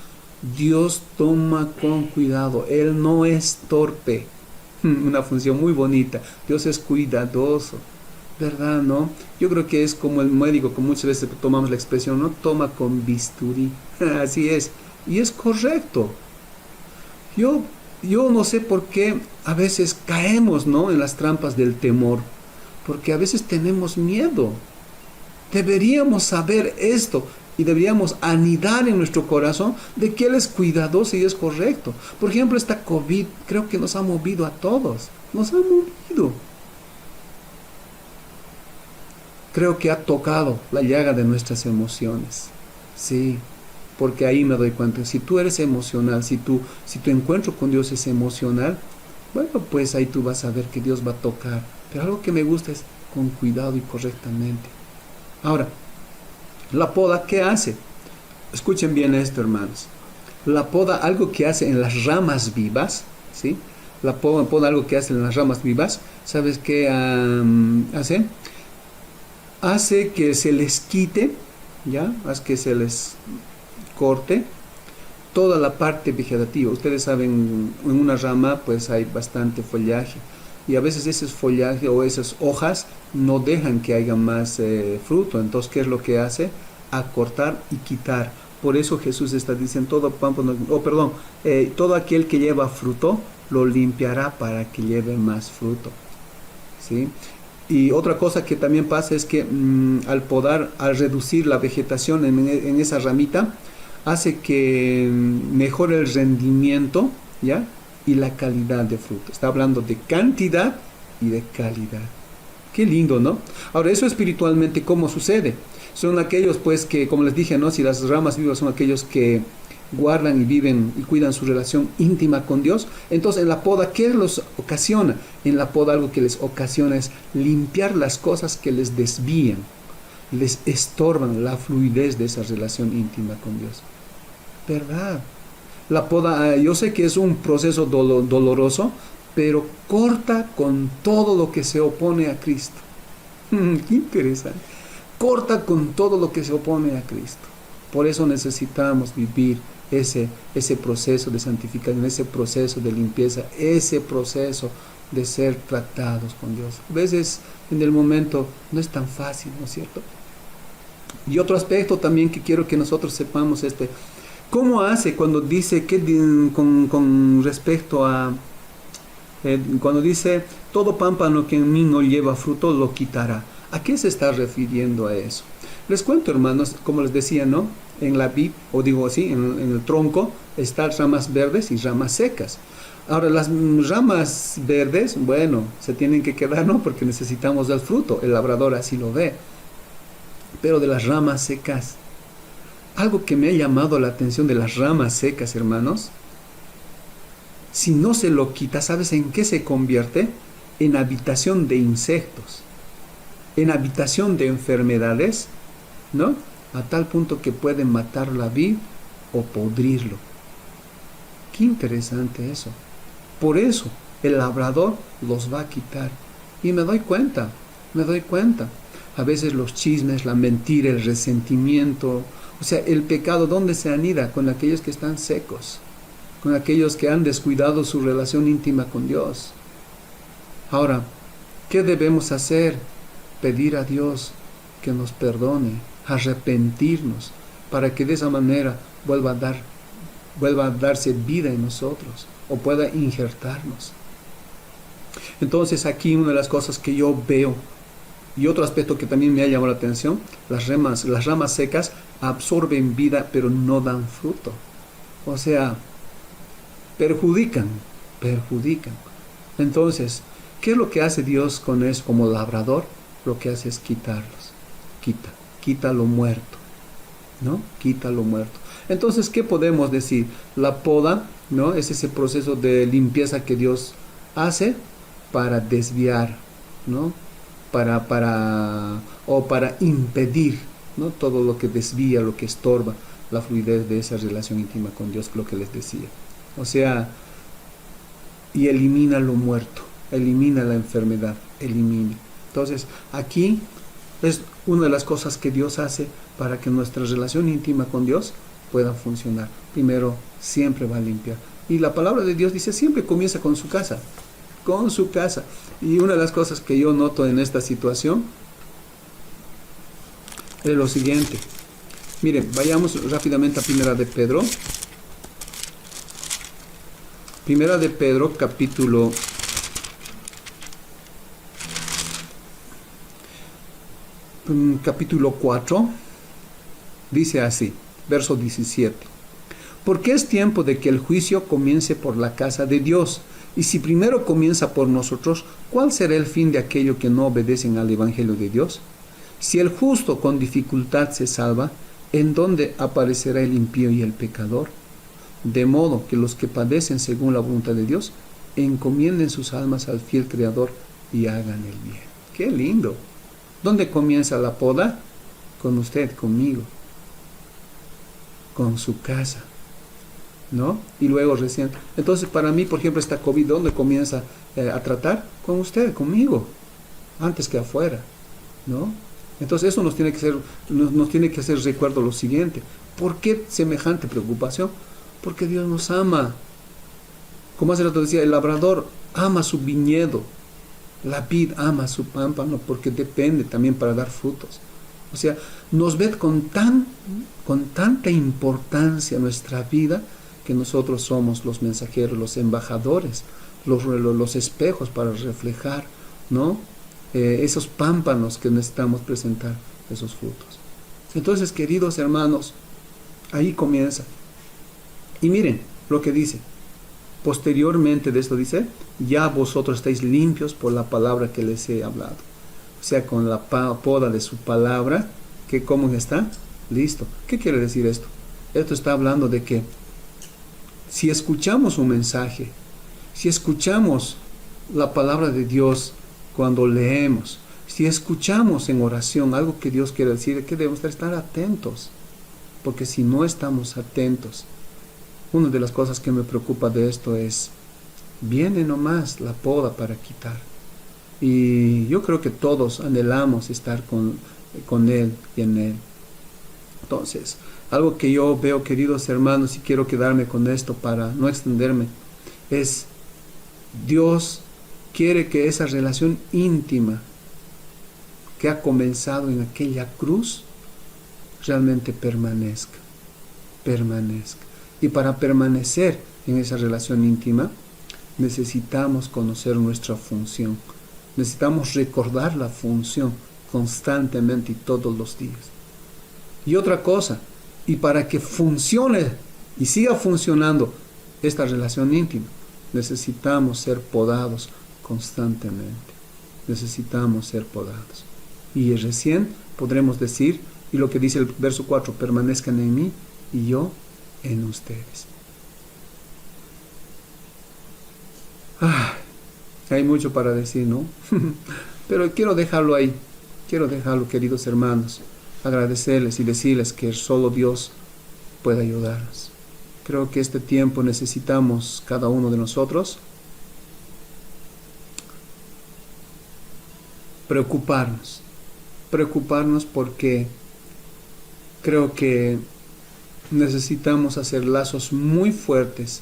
Dios toma con cuidado, Él no es torpe. Una función muy bonita. Dios es cuidadoso, ¿verdad? ¿No? Yo creo que es como el médico, como muchas veces tomamos la expresión, no toma con bisturí. Así es. Y es correcto. Yo no sé por qué a veces caemos, ¿no?, en las trampas del temor. Porque a veces tenemos miedo. Deberíamos saber esto y deberíamos anidar en nuestro corazón de que Él es cuidadoso y es correcto. Por ejemplo, esta COVID creo que nos ha movido a todos. Nos ha movido. Creo que ha tocado la llaga de nuestras emociones. Sí, porque ahí me doy cuenta. Si tú eres emocional, si tu encuentro con Dios es emocional, bueno, pues ahí tú vas a ver que Dios va a tocar. Pero algo que me gusta es con cuidado y correctamente. Ahora, la poda, ¿qué hace? Escuchen bien esto, hermanos. La poda, algo que hace en las ramas vivas, ¿sí? La poda, algo que hace en las ramas vivas, ¿sabes qué hace? Hace que se les quite, ¿ya? Hace que se les corte toda la parte vegetativa. Ustedes saben, en una rama pues hay bastante follaje. Y a veces ese follaje o esas hojas no dejan que haya más fruto. Entonces, ¿qué es lo que hace? Acortar y quitar. Por eso Jesús está diciendo, todo aquel que lleva fruto, lo limpiará para que lleve más fruto. ¿Sí? Y otra cosa que también pasa es que al podar, al reducir la vegetación en esa ramita, hace que mejore el rendimiento, ¿ya?, y la calidad de fruto. Está hablando de cantidad y de calidad. Qué lindo, ¿no? Ahora, eso espiritualmente, ¿cómo sucede? Son aquellos, pues, que, como les dije, ¿no?, si las ramas vivas son aquellos que guardan y viven y cuidan su relación íntima con Dios, entonces en la poda, ¿qué los ocasiona? En la poda algo que les ocasiona es limpiar las cosas que les desvían, les estorban la fluidez de esa relación íntima con Dios. ¿Verdad? La poda, yo sé que es un proceso doloroso, pero corta con todo lo que se opone a Cristo. Qué interesante. corta con todo lo que se opone a Cristo. Por eso necesitamos vivir ese proceso de santificación, ese proceso de limpieza, ese proceso de ser tratados con Dios. A veces en el momento no es tan fácil, ¿no es cierto? Y otro aspecto también que quiero que nosotros sepamos, ¿cómo hace cuando dice que con respecto a cuando dice todo pámpano que en mí no lleva fruto lo quitará? ¿A qué se está refiriendo a eso? Les cuento, hermanos, como les decía, ¿no? En la vid, o digo así, en el tronco están ramas verdes y ramas secas. Ahora, las ramas verdes, bueno, se tienen que quedar, ¿no? Porque necesitamos el fruto, el labrador así lo ve. Pero de las ramas secas, algo que me ha llamado la atención de las ramas secas, hermanos, si no se lo quita, ¿sabes en qué se convierte? En habitación de insectos, en habitación de enfermedades, ¿no? A tal punto que pueden matar la vid o podrirlo. Qué interesante eso. Por eso el labrador los va a quitar. Y me doy cuenta. A veces los chismes, la mentira, el resentimiento, o sea, el pecado, ¿dónde se anida? Con aquellos que están secos, con aquellos que han descuidado su relación íntima con Dios. Ahora, ¿qué debemos hacer? Pedir a Dios que nos perdone, arrepentirnos, para que de esa manera vuelva a darse vida en nosotros, o pueda injertarnos. Entonces aquí una de las cosas que yo veo, y otro aspecto que también me ha llamado la atención, las ramas secas absorben vida pero no dan fruto. O sea, perjudican. Entonces, ¿qué es lo que hace Dios con eso como labrador? Lo que hace es quitarlos. Quita lo muerto, ¿no? Quita lo muerto. Entonces, ¿qué podemos decir? La poda, ¿no? Es ese proceso de limpieza que Dios hace para desviar, ¿no? Para impedir, ¿no? Todo lo que desvía, lo que estorba la fluidez de esa relación íntima con Dios, lo que les decía. O sea, y elimina lo muerto, elimina la enfermedad, elimina. Entonces, aquí es una de las cosas que Dios hace para que nuestra relación íntima con Dios pueda funcionar. Primero, siempre va a limpiar. Y la palabra de Dios dice, siempre comienza con su casa. Y una de las cosas que yo noto en esta situación es lo siguiente. Miren, vayamos rápidamente a Primera de Pedro. Primera de Pedro, capítulo 4, dice así, verso 17. Porque es tiempo de que el juicio comience por la casa de Dios. Y si primero comienza por nosotros, ¿cuál será el fin de aquellos que no obedecen al Evangelio de Dios? Si el justo con dificultad se salva, ¿en dónde aparecerá el impío y el pecador? De modo que los que padecen según la voluntad de Dios, encomienden sus almas al fiel Creador y hagan el bien. ¡Qué lindo! ¿Dónde comienza la poda? Con usted, conmigo, con su casa, ¿no? Y luego recién. Entonces, para mí, por ejemplo, esta COVID, ¿dónde comienza a tratar? Con usted, conmigo, antes que afuera, ¿no? Entonces, eso nos tiene que hacer recuerdo lo siguiente. ¿Por qué semejante preocupación? Porque Dios nos ama. Como hace rato decía, el labrador ama su viñedo. La vid ama su pámpano porque depende también para dar frutos. O sea, nos ve con tanta importancia nuestra vida que nosotros somos los mensajeros, los embajadores, los espejos para reflejar, ¿no? Esos pámpanos que necesitamos presentar, esos frutos. Entonces, queridos hermanos, ahí comienza. Y miren lo que dice. Posteriormente de esto dice, ya vosotros estáis limpios por la palabra que les he hablado. O sea, con la poda de su palabra, que ¿cómo está? Listo. ¿Qué quiere decir esto? Esto está hablando de que si escuchamos un mensaje, si escuchamos la palabra de Dios cuando leemos, si escuchamos en oración algo que Dios quiere decir, que debemos estar atentos. Porque si no estamos atentos, una de las cosas que me preocupa de esto es, viene nomás la poda para quitar. Y yo creo que todos anhelamos estar con Él y en Él. Entonces, algo que yo veo, queridos hermanos, y quiero quedarme con esto para no extenderme, es Dios quiere que esa relación íntima que ha comenzado en aquella cruz realmente permanezca. Y para permanecer en esa relación íntima, necesitamos conocer nuestra función. Necesitamos recordar la función constantemente y todos los días. Y otra cosa, y para que funcione y siga funcionando esta relación íntima, necesitamos ser podados constantemente. Necesitamos ser podados. Y recién podremos decir, y lo que dice el verso 4, permanezcan en mí y yo en ustedes. Hay mucho para decir, ¿no? Pero quiero dejarlo ahí. Quiero dejarlo, queridos hermanos. Agradecerles y decirles que solo Dios puede ayudarnos. Creo que este tiempo necesitamos cada uno de nosotros preocuparnos porque creo que necesitamos hacer lazos muy fuertes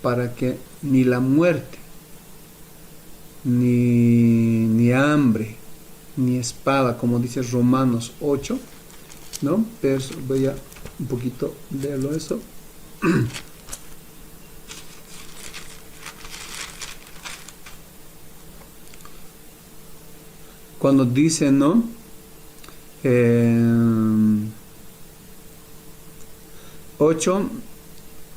para que ni la muerte, ni hambre, ni espada, como dice Romanos 8, ¿no? Voy a un poquito leerlo eso. Cuando dice, ¿no? 8,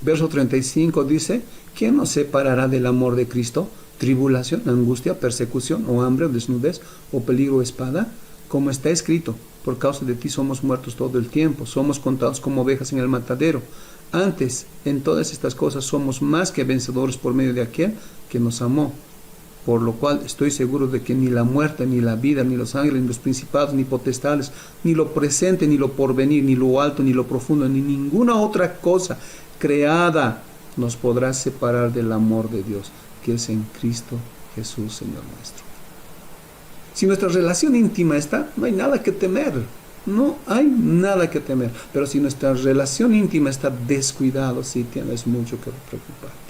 verso 35 dice, ¿quién nos separará del amor de Cristo? Tribulación, angustia, persecución, o hambre, o desnudez, o peligro, o espada. Como está escrito, por causa de ti somos muertos todo el tiempo, somos contados como ovejas en el matadero. Antes, en todas estas cosas somos más que vencedores por medio de aquel que nos amó. Por lo cual estoy seguro de que ni la muerte, ni la vida, ni los ángeles, ni los principados, ni potestades, ni lo presente, ni lo porvenir, ni lo alto, ni lo profundo, ni ninguna otra cosa creada nos podrá separar del amor de Dios, que es en Cristo Jesús, Señor nuestro. Si nuestra relación íntima está, no hay nada que temer. No hay nada que temer. Pero si nuestra relación íntima está descuidada, sí tienes mucho que preocuparte.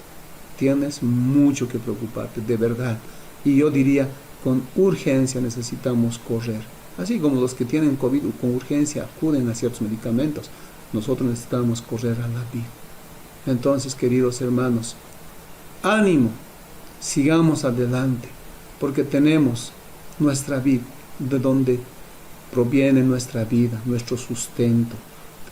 Tienes mucho que preocuparte, de verdad. Y yo diría, con urgencia necesitamos correr. Así como los que tienen COVID con urgencia acuden a ciertos medicamentos, nosotros necesitamos correr a la vida. Entonces, queridos hermanos, ánimo, sigamos adelante, porque tenemos nuestra vida, de donde proviene nuestra vida, nuestro sustento,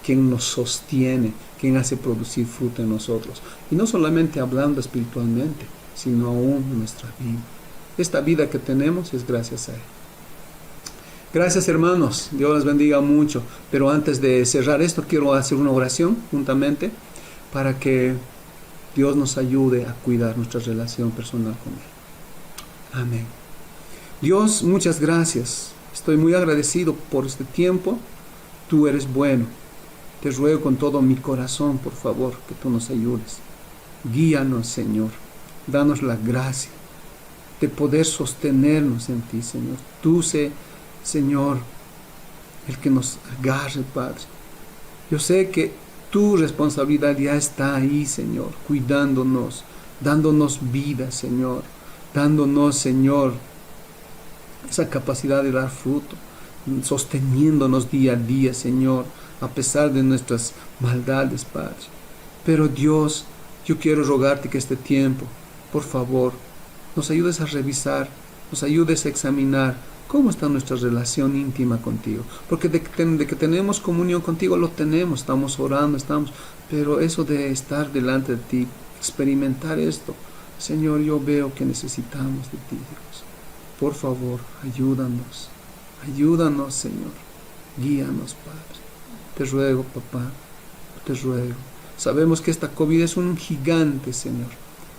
quien nos sostiene, quien hace producir fruto en nosotros. Y no solamente hablando espiritualmente, sino aún en nuestra vida. Esta vida que tenemos es gracias a Él. Gracias, hermanos. Dios les bendiga mucho. Pero antes de cerrar esto, quiero hacer una oración juntamente para que Dios nos ayude a cuidar nuestra relación personal con Él. Amén. Dios, muchas gracias. Estoy muy agradecido por este tiempo. Tú eres bueno. Te ruego con todo mi corazón, por favor, que tú nos ayudes. Guíanos, Señor. Danos la gracia de poder sostenernos en ti, Señor. Tú sé, Señor, el que nos agarre, Padre. Yo sé que tu responsabilidad ya está ahí, Señor, cuidándonos, dándonos vida, Señor. Dándonos, Señor, esa capacidad de dar fruto, sosteniéndonos día a día, Señor, a pesar de nuestras maldades, Padre. Pero Dios, yo quiero rogarte que este tiempo, por favor, nos ayudes a revisar, nos ayudes a examinar cómo está nuestra relación íntima contigo. Porque de que tenemos comunión contigo, lo tenemos, estamos orando, pero eso de estar delante de ti, experimentar esto, Señor, yo veo que necesitamos de ti, Dios. Por favor, ayúdanos, Señor, guíanos, Padre. Te ruego, papá, te ruego. Sabemos que esta COVID es un gigante, Señor,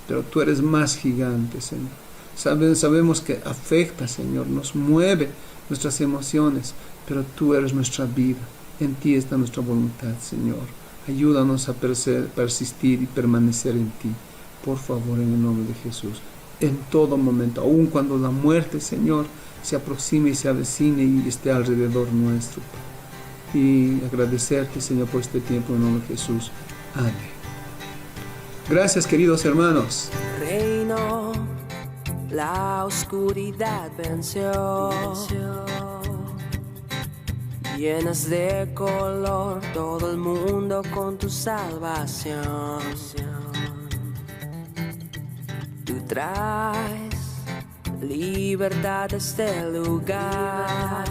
pero tú eres más gigante, Señor. Sabemos que afecta, Señor, nos mueve nuestras emociones, pero tú eres nuestra vida. En ti está nuestra voluntad, Señor. Ayúdanos a persistir y permanecer en ti. Por favor, en el nombre de Jesús. En todo momento, aun cuando la muerte, Señor, se aproxime y se avecine y esté alrededor nuestro. Y agradecerte, Señor, por este tiempo en nombre de Jesús. Amén. Gracias, queridos hermanos. Reino, la oscuridad venció. Llenas de color todo el mundo con tu salvación. Tú traes libertad a este lugar.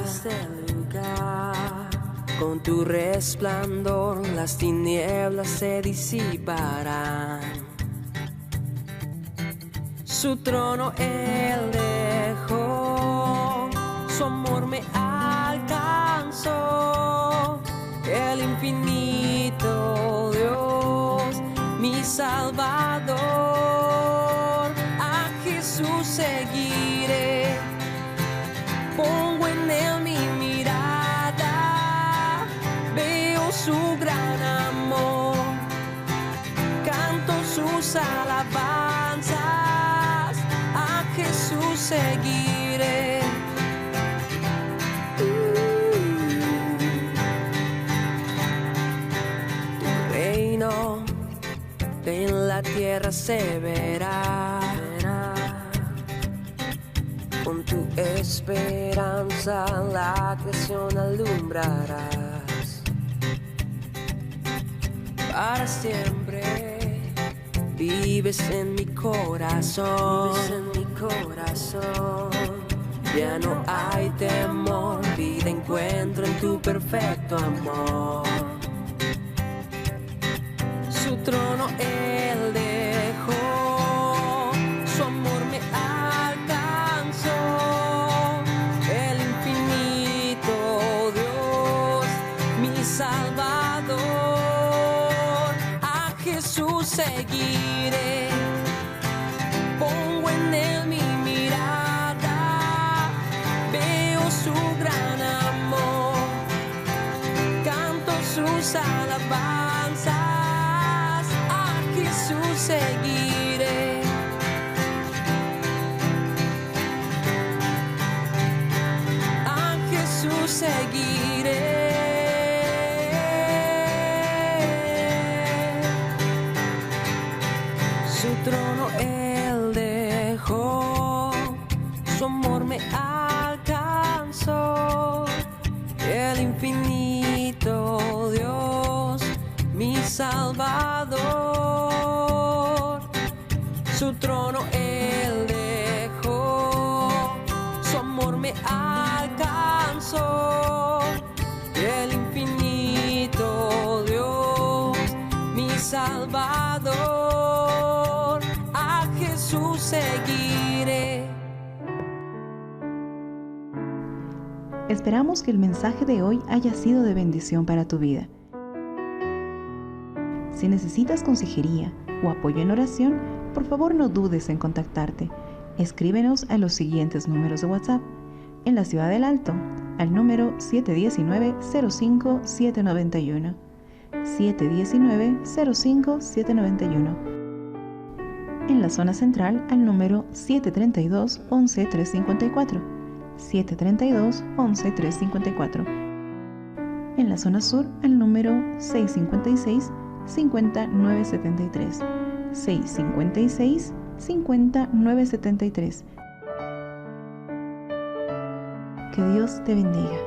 Con tu resplandor las tinieblas se disiparán. Su trono él dejó, su amor me alcanzó. El infinito Dios, mi Salvador. A Jesús seguiré, pongo en él mi mirada, veo su gran amor, canto sus alabanzas. A Jesús seguiré. Tu reino en la tierra se verá. Con tu esperanza la creación alumbrarás. Para siempre vives en mi corazón. Ya no hay temor, vida encuentro en tu perfecto amor. Su trono él dejó, su amor me alcanzó. El infinito Dios, mi Salvador. A Jesús seguiré, pongo en él mi mirada, veo su gran amor, canto sus alabanzas. A Jesús seguiré. A Jesús seguiré. Su trono él dejó, su amor me alcanzó. El infinito Dios, mi Salvador. Su trono él dejó, su amor me alcanzó. El infinito Dios, mi Salvador. A Jesús seguiré. Esperamos que el mensaje de hoy haya sido de bendición para tu vida. Si necesitas consejería o apoyo en oración, por favor no dudes en contactarte. Escríbenos a los siguientes números de WhatsApp. En la Ciudad del Alto, al número 719-05-791. 719-05-791. En la zona central, al número 732-11-354. 732-11-354. En la zona sur, al número 656-50-973. 656-50-973. Que Dios te bendiga.